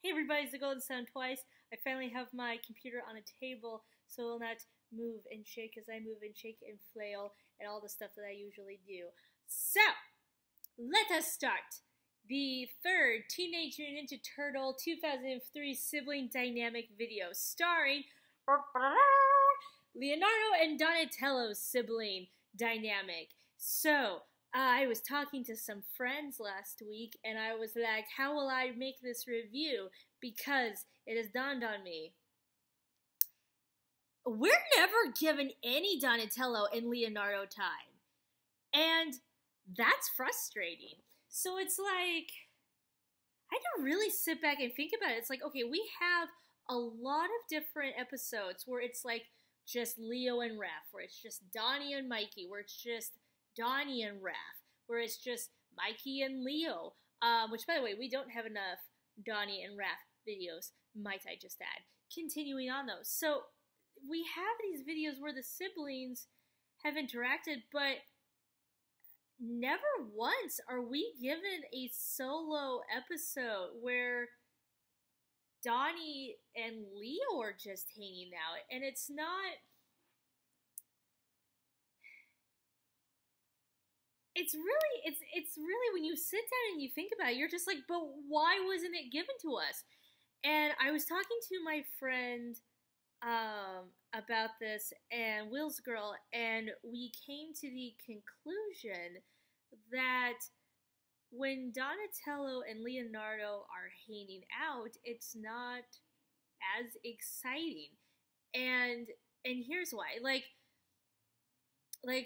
Hey everybody, it's the Golden Sound Twice. I finally have my computer on a table so it will not move and shake as I move and shake and flail and all the stuff that I usually do. So, let us start the third Teenage Mutant Ninja Turtle 2003 sibling dynamic video starring Leonardo and Donatello's sibling dynamic. So, I was talking to some friends last week, and I was like, how will I make this review? Because it has dawned on me. We're never given any Donatello and Leonardo time. And that's frustrating. So it's like, I had to really sit back and think about it. It's like, okay, we have a lot of different episodes where it's like just Leo and Raph, where it's just Donnie and Mikey, where it's just Donnie and Raph, where it's just Mikey and Leo, which, by the way, we don't have enough Donnie and Raph videos, might I just add. Continuing on, though. So, we have these videos where the siblings have interacted, but never once are we given a solo episode where Donnie and Leo are just hanging out, and it's not... It's really, when you sit down and you think about it, you're just like, but why wasn't it given to us? And I was talking to my friend about this, and Will's girl, and we came to the conclusion that when Donatello and Leonardo are hanging out, it's not as exciting. And here's why. Like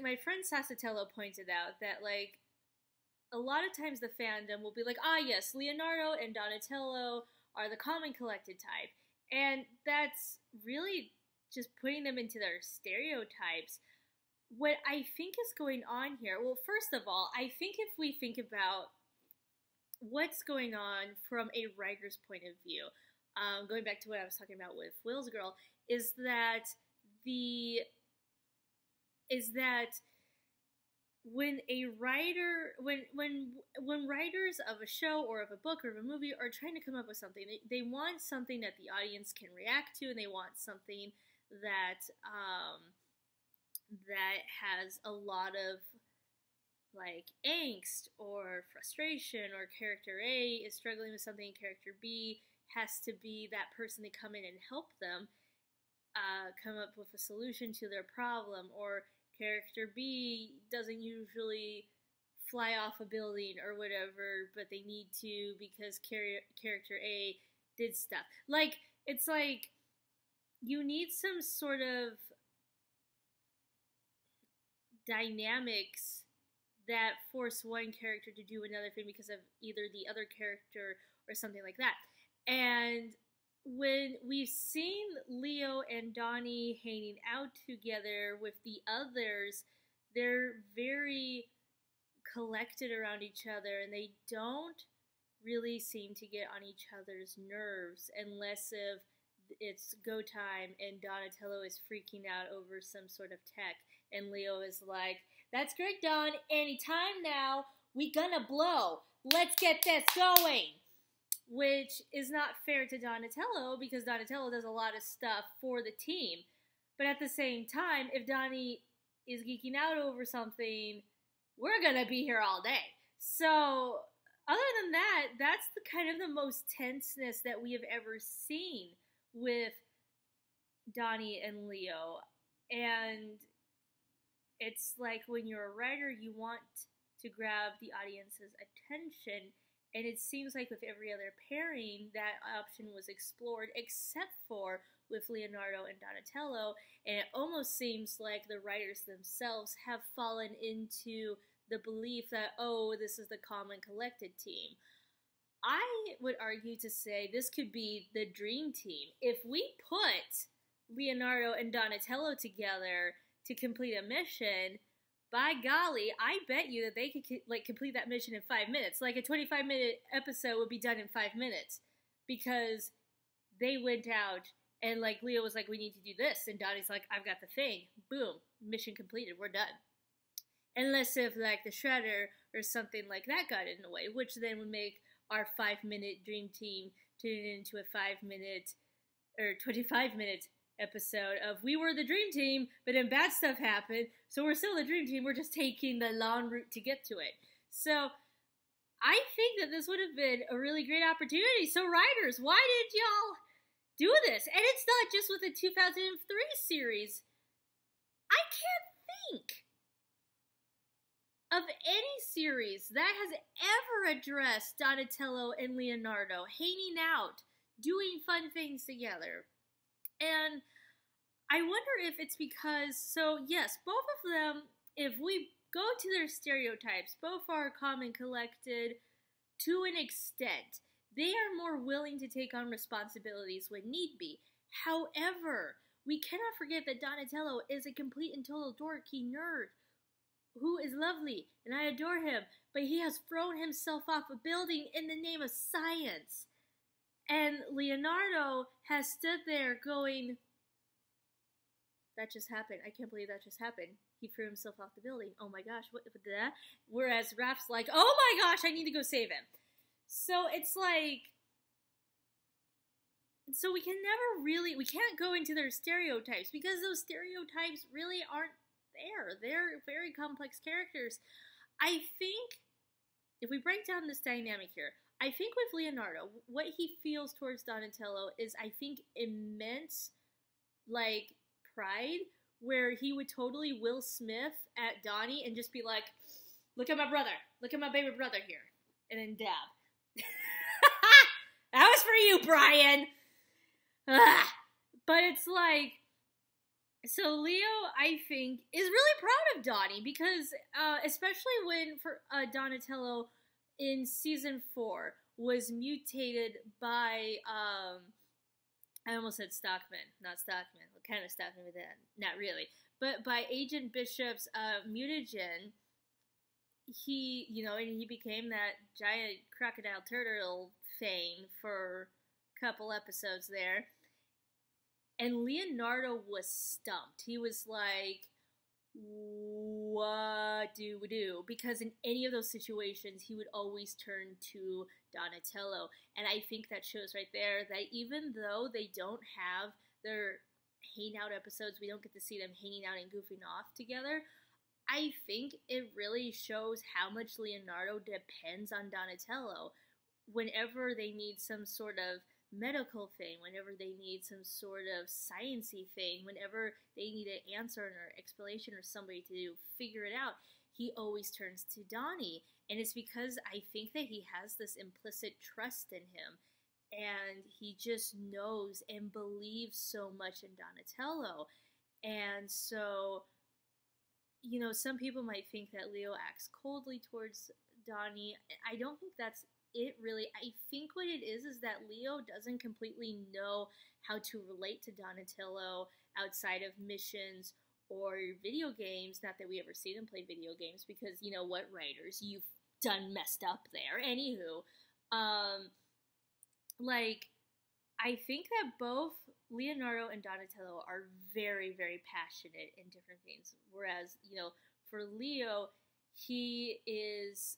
my friend Sassatello pointed out that, like, a lot of times the fandom will be like, ah, yes, Leonardo and Donatello are the calm and collected type. And that's really just putting them into their stereotypes. What I think is going on here, well, first of all, I think if we think about what's going on from a writer's point of view, going back to what I was talking about with Will's girl, is that when a writer, when writers of a show or of a book or of a movie are trying to come up with something, they want something that the audience can react to, and they want something that that has a lot of, like, angst or frustration, or character A is struggling with something, character B has to be that person to come in and help them come up with a solution to their problem, or character B doesn't usually fly off a building or whatever, but they need to because character A did stuff. Like, it's like you need some sort of dynamics that force one character to do another thing because of either the other character or something like that. And when we've seen Leo and Donnie hanging out together with the others, they're very collected around each other, and they don't really seem to get on each other's nerves unless if it's go time and Donatello is freaking out over some sort of tech, and Leo is like, that's great, Don, anytime now, we gonna blow, let's get this going. Which is not fair to Donatello, because Donatello does a lot of stuff for the team. But at the same time, if Donnie is geeking out over something, we're gonna be here all day. So, other than that, that's the kind of the most tenseness that we have ever seen with Donnie and Leo. And it's like, when you're a writer, you want to grab the audience's attention. And it seems like with every other pairing, that option was explored, except for with Leonardo and Donatello. And it almost seems like the writers themselves have fallen into the belief that, oh, this is the calm and collected team. I would argue to say this could be the dream team. If we put Leonardo and Donatello together to complete a mission, by golly, I bet you that they could, like, complete that mission in 5 minutes. Like, a 25-minute episode would be done in 5 minutes. Because they went out, and, like, Leo was like, we need to do this. And Donnie's like, I've got the thing. Boom. Mission completed. We're done. Unless if, like, the Shredder or something like that got in the way, which then would make our 5-minute dream team tuning into a 5-minute or 25-minute episode of we were the dream team, but then bad stuff happened, so we're still the dream team, we're just taking the long route to get to it. So I think that this would have been a really great opportunity. So writers, why did y'all do this? And it's not just with the 2003 series. I can't think of any series that has ever addressed Donatello and Leonardo hanging out, doing fun things together. And I wonder if it's because, so yes, both of them, if we go to their stereotypes, both are calm and collected to an extent. They are more willing to take on responsibilities when need be. However, we cannot forget that Donatello is a complete and total dorky nerd who is lovely, and I adore him, but he has thrown himself off a building in the name of science. And Leonardo has stood there going, that just happened. I can't believe that just happened. He threw himself off the building. Oh my gosh, what did that? Whereas Raph's like, oh my gosh, I need to go save him. So it's like, so we can never really, we can't go into their stereotypes because those stereotypes really aren't there. They're very complex characters. I think, if we break down this dynamic here, I think with Leonardo, what he feels towards Donatello is, I think, immense, like, pride, where he would totally Will Smith at Donnie and just be like, look at my brother, look at my baby brother here, and then dab. That was for you, Brian! But it's like, so Leo, I think, is really proud of Donnie because, especially when for Donatello in season 4 was mutated by, I almost said Stockman, not Stockman. What kind of Stockman was that? Not really. But by Agent Bishop's mutagen, he, you know, and he became that giant crocodile turtle thing for a couple episodes there. And Leonardo was stumped. He was like, what do we do? Because in any of those situations, he would always turn to Donatello. And I think that shows right there that even though they don't have their hangout episodes, we don't get to see them hanging out and goofing off together, I think it really shows how much Leonardo depends on Donatello. Whenever they need some sort of medical thing, whenever they need some sort of sciencey thing, whenever they need an answer or explanation or somebody to figure it out, he always turns to Donnie. And it's because I think that he has this implicit trust in him, and he just knows and believes so much in Donatello. And so, you know, some people might think that Leo acts coldly towards Donnie. I don't think that's it really. I think what it is that Leo doesn't completely know how to relate to Donatello outside of missions or video games. Not that we ever see them play video games, because you know what, writers, you've done messed up there. Anywho, like, I think that both Leonardo and Donatello are very, very passionate in different things. Whereas, you know, for Leo, he is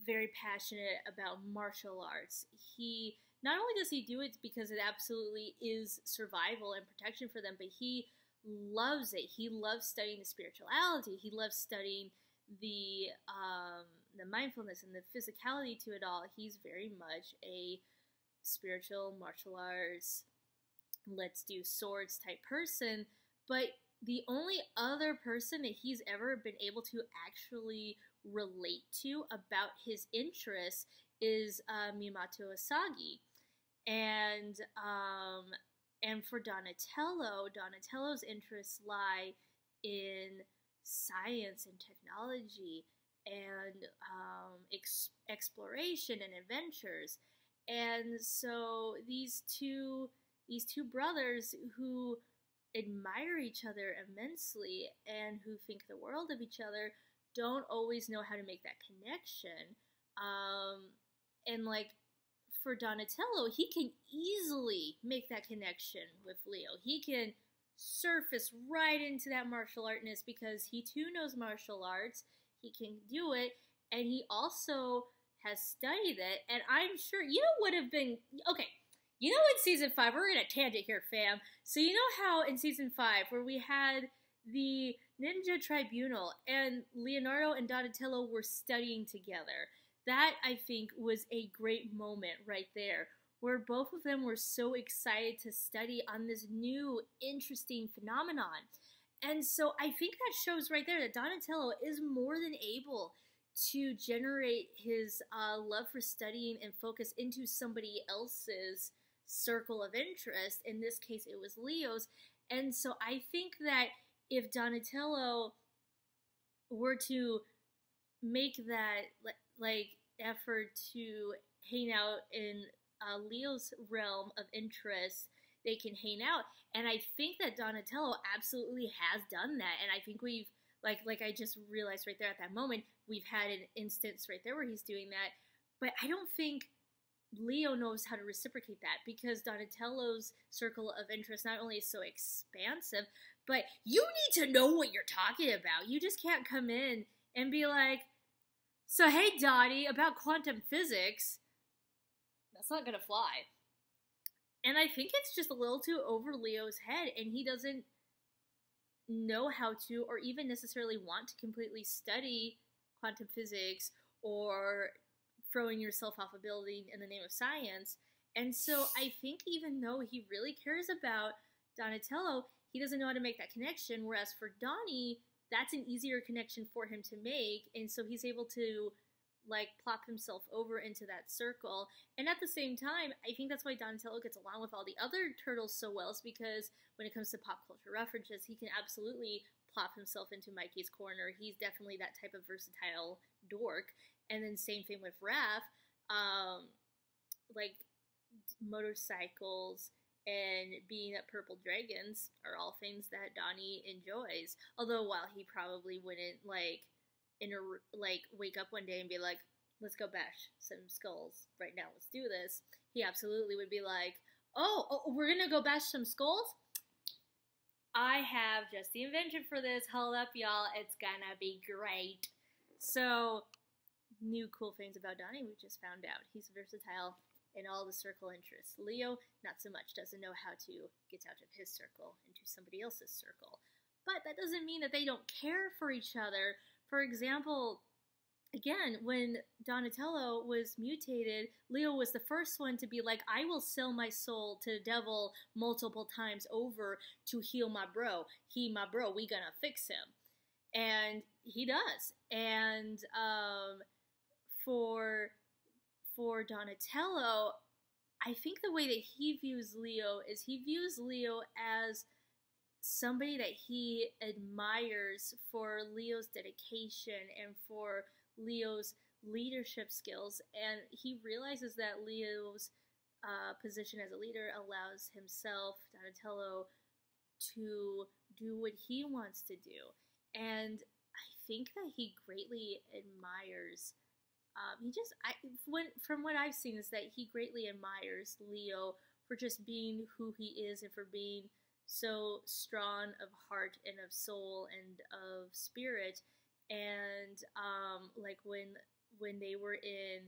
very passionate about martial arts. He, not only does he do it because it absolutely is survival and protection for them, but he loves it. He loves studying the spirituality. He loves studying the mindfulness and the physicality to it all. He's very much a spiritual martial arts, let's do swords type person. But the only other person that he's ever been able to actually relate to about his interests is Mimato Asagi. And for Donatello's interests lie in science and technology and exploration and adventures. And so these two brothers who admire each other immensely and who think the world of each other don't always know how to make that connection. And like, for Donatello, he can easily make that connection with Leo. He can surface right into that martial artness because he too knows martial arts. He can do it, and he also has studied it. And I'm sure, you know, would have been, okay, You know, in season 5, we're in a tangent here, fam. So you know how in season 5, where we had the Ninja Tribunal and Leonardo and Donatello were studying together. That, I think, was a great moment right there, where both of them were so excited to study on this new, interesting phenomenon. And so I think that shows right there that Donatello is more than able to generate his love for studying and focus into somebody else's circle of interest. In this case, it was Leo's. And so I think that if Donatello were to make that like effort to hang out in Leo's realm of interest, they can hang out. And I think that Donatello absolutely has done that. And I think we've like I just realized right there at that moment, we've had an instance right there where he's doing that. But I don't think Leo knows how to reciprocate that, because Donatello's circle of interest not only is so expansive, but you need to know what you're talking about. You just can't come in and be like, so hey Dottie, about quantum physics. That's not gonna fly. And I think it's just a little too over Leo's head, and he doesn't know how to, or even necessarily want to completely study quantum physics or throwing yourself off a building in the name of science. And so I think even though he really cares about Donatello, he doesn't know how to make that connection, whereas for Donnie, that's an easier connection for him to make, and so he's able to like plop himself over into that circle. And at the same time, I think that's why Donatello gets along with all the other turtles so well, is because when it comes to pop culture references, he can absolutely plop himself into Mikey's corner. He's definitely that type of versatile dork. And then same thing with Raph, like motorcycles and being at Purple Dragons are all things that Donnie enjoys. Although while he probably wouldn't like wake up one day and be like, let's go bash some skulls right now, let's do this, he absolutely would be like, oh, we're gonna go bash some skulls? I have just the invention for this. Hold up, y'all. It's gonna be great. So, new cool things about Donnie we just found out. He's versatile in all the circle interests. Leo, not so much, doesn't know how to get out of his circle into somebody else's circle. But that doesn't mean that they don't care for each other. For example, again, when Donatello was mutated, Leo was the first one to be like, I will sell my soul to the devil multiple times over to heal my bro. He my bro, we gonna fix him. And he does. And for Donatello, I think the way that he views Leo is he views Leo as somebody that he admires for Leo's dedication and for Leo's leadership skills, and he realizes that Leo's position as a leader allows himself, Donatello, to do what he wants to do. And I think that he greatly admires from what I've seen, is that he greatly admires Leo for just being who he is and for being so strong of heart and of soul and of spirit. And like when they were in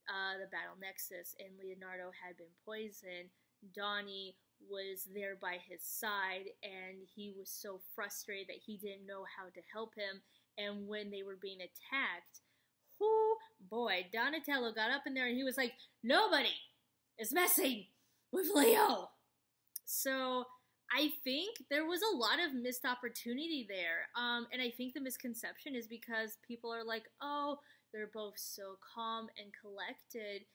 the Battle Nexus and Leonardo had been poisoned, Donnie was there by his side, and he was so frustrated that he didn't know how to help him. And when they were being attacked, boy, Donatello got up in there and he was like, nobody is messing with Leo. So I think there was a lot of missed opportunity there. And I think the misconception is because people are like, oh, they're both so calm and collected.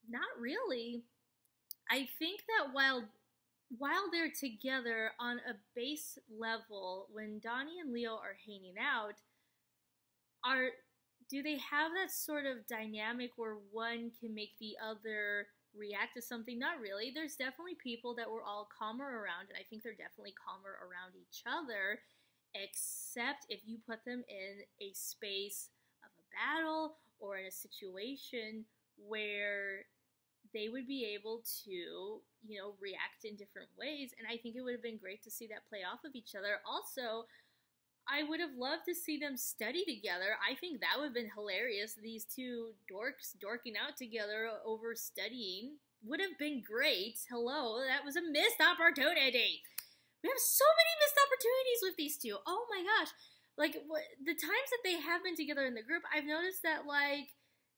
Not really. I think that while they're together on a base level, when Donnie and Leo are hanging out, do they have that sort of dynamic where one can make the other react to something? Not really. There's definitely people that we're all calmer around, and I think they're definitely calmer around each other, except if you put them in a space of a battle or in a situation where they would be able to, react in different ways. And I think it would have been great to see that play off of each other. Also, I would have loved to see them study together. I think that would have been hilarious. These two dorks dorking out together over studying. would have been great. Hello, that was a missed opportunity. We have so many missed opportunities with these two. Oh my gosh. Like, the times that they have been together in the group, I've noticed that, like,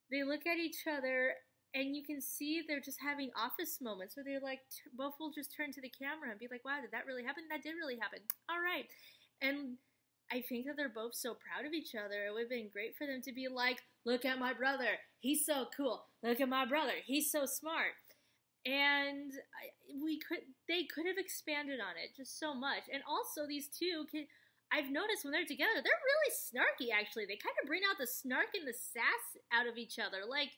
they look at each other and you can see they're just having office moments where they're like, both will just turn to the camera and be like, wow, did that really happen? That did really happen. All right. And I think that they're both so proud of each other. It would have been great for them to be like, look at my brother. He's so cool. Look at my brother. He's so smart. And they could have expanded on it just so much. And also these two, I've noticed when they're together, they're really snarky actually. They kind of bring out the snark and the sass out of each other. Like,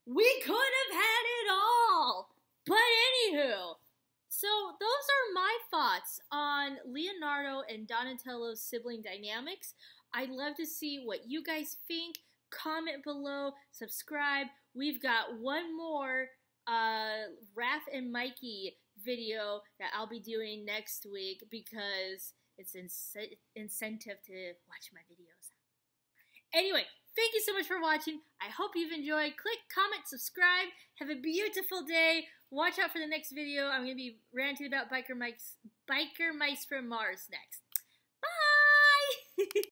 we could have had it all. But anywho, so those are my thoughts on Leonardo and Donatello's sibling dynamics. I'd love to see what you guys think. Comment below, subscribe. We've got one more Raph and Mikey video that I'll be doing next week because it's incentive to watch my videos. Anyway, thank you so much for watching. I hope you've enjoyed. Click, comment, subscribe. Have a beautiful day. Watch out for the next video. I'm going to be ranting about biker mice from Mars next. Bye!